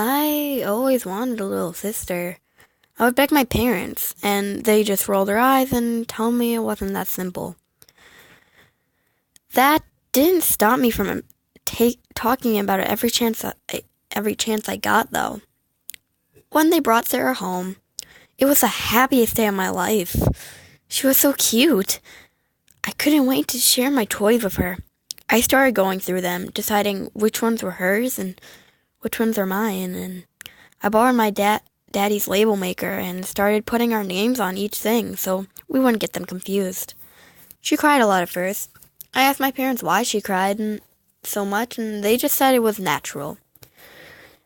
I always wanted a little sister. I would beg my parents, and they just roll their eyes and tell me it wasn't that simple. That didn't stop me from talking about it every chance I got, though. When they brought Sarah home, it was the happiest day of my life. She was so cute. I couldn't wait to share my toys with her. I started going through them, deciding which ones were hers and which ones are mine, and I borrowed my daddy's label maker and started putting our names on each thing so we wouldn't get them confused. She cried a lot at first. I asked my parents why she cried so much, and they just said it was natural.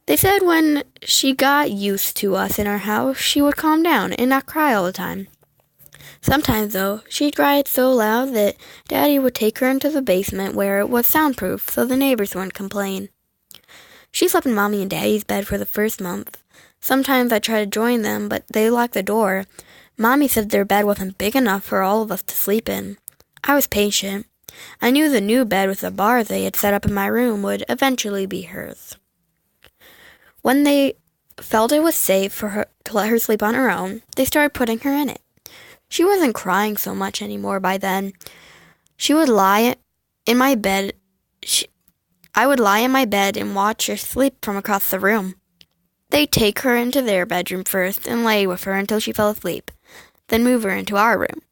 They said when she got used to us in our house, she would calm down and not cry all the time. Sometimes, though, she'd cry so loud that Daddy would take her into the basement where it was soundproof so the neighbors wouldn't complain. She slept in Mommy and Daddy's bed for the first month. Sometimes I tried to join them, but they locked the door. Mommy said their bed wasn't big enough for all of us to sleep in. I was patient. I knew the new bed with the bars they had set up in my room would eventually be hers. When they felt it was safe for her to let her sleep on her own, they started putting her in it. She wasn't crying so much anymore by then. She would lie in my bed. I would lie in my bed and watch her sleep from across the room. They'd take her into their bedroom first and lay with her until she fell asleep, then move her into our room.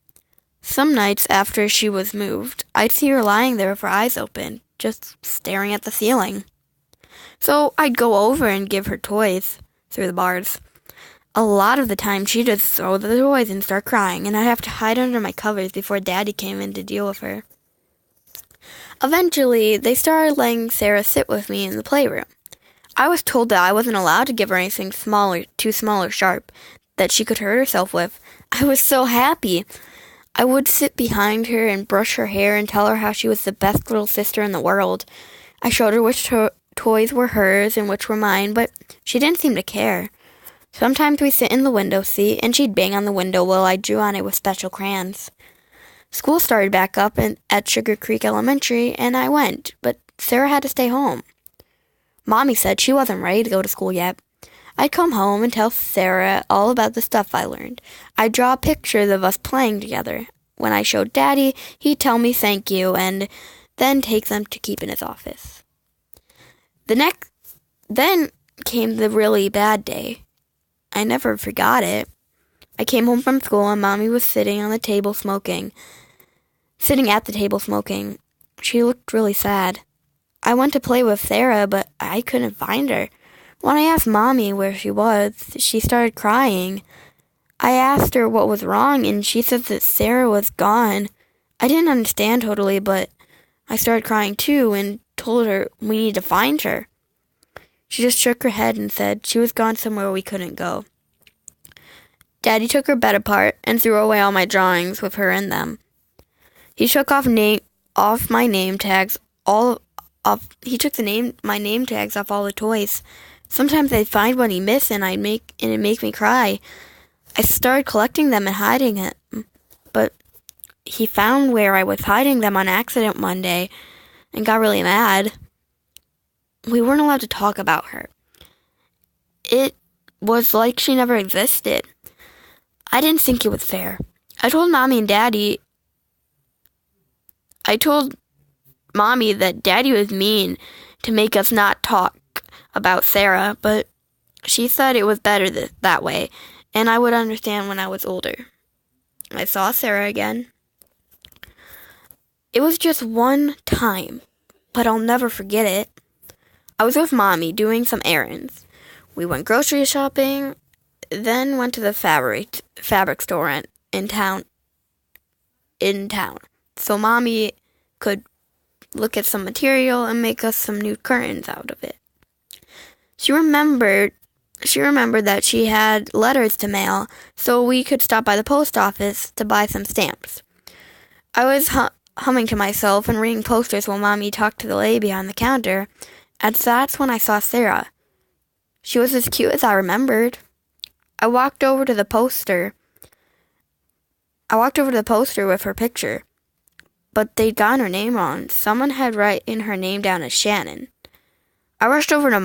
Some nights after she was moved, I'd see her lying there with her eyes open, just staring at the ceiling. So I'd go over and give her toys through the bars. A lot of the time, she'd just throw the toys and start crying, and I'd have to hide under my covers before Daddy came in to deal with her. Eventually, they started letting Sarah sit with me in the playroom. I was told that I wasn't allowed to give her anything too small or sharp, that she could hurt herself with. I was so happy. I would sit behind her and brush her hair and tell her how she was the best little sister in the world. I showed her which toys were hers and which were mine, but she didn't seem to care. Sometimes we'd sit in the window seat, and she'd bang on the window while I drew on it with special crayons. School started back up at Sugar Creek Elementary, and I went, but Sarah had to stay home. Mommy said she wasn't ready to go to school yet. I'd come home and tell Sarah all about the stuff I learned. I'd draw pictures of us playing together. When I showed Daddy, he'd tell me thank you and then take them to keep in his office. Then came the really bad day. I never forgot it. I came home from school and Mommy was sitting at the table smoking. She looked really sad. I went to play with Sarah, but I couldn't find her. When I asked Mommy where she was, she started crying. I asked her what was wrong, and she said that Sarah was gone. I didn't understand totally, but I started crying too and told her we need to find her. She just shook her head and said she was gone somewhere we couldn't go. Daddy took her bed apart and threw away all my drawings with her in them. He took off my name tags my name tags off all the toys. Sometimes I'd find one he missed and it'd make me cry. I started collecting them and hiding it, but he found where I was hiding them on accident one day and got really mad. We weren't allowed to talk about her. It was like she never existed. I didn't think it was fair. I told Mommy that Daddy was mean to make us not talk about Sarah, but she said it was better that way, and I would understand when I was older. I saw Sarah again. It was just one time, but I'll never forget it. I was with Mommy doing some errands. We went grocery shopping, then went to the fabric store in town, so Mommy could look at some material and make us some new curtains out of it. She remembered that she had letters to mail, so we could stop by the post office to buy some stamps. I was humming to myself and reading posters while Mommy talked to the lady behind the counter, and that's when I saw Sarah. She was as cute as I remembered. I walked over to the poster with her picture, but they'd gotten her name wrong. Someone had written her name down as Shannon. I rushed over to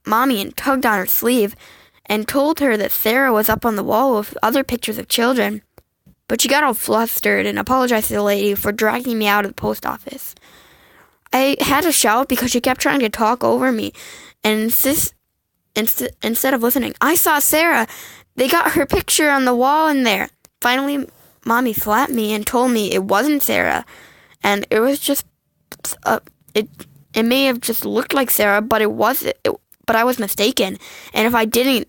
Mommy and tugged on her sleeve and told her that Sarah was up on the wall with other pictures of children. But she got all flustered and apologized to the lady for dragging me out of the post office. I had to shout because she kept trying to talk over me and instead of listening. I saw Sarah. They got her picture on the wall in there. Finally, Mommy slapped me and told me it wasn't Sarah. And it was just, it may have just looked like Sarah, but but I was mistaken. And if I didn't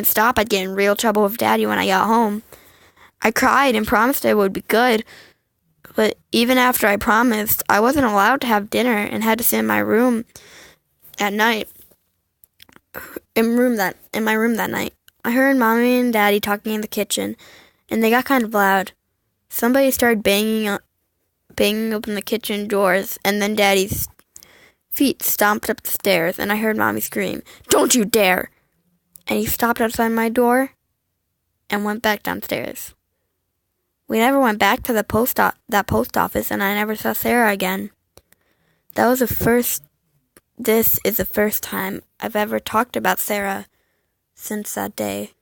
stop, I'd get in real trouble with Daddy when I got home. I cried and promised I would be good. But even after I promised, I wasn't allowed to have dinner and had to sit in my room at night. In my room that night. I heard Mommy and Daddy talking in the kitchen, and they got kind of loud. Somebody started banging open the kitchen doors, and then Daddy's feet stomped up the stairs, and I heard Mommy scream, "Don't you dare!" And he stopped outside my door and went back downstairs. We never went back to that post office, and I never saw Sarah again. This is the first time I've ever talked about Sarah since that day.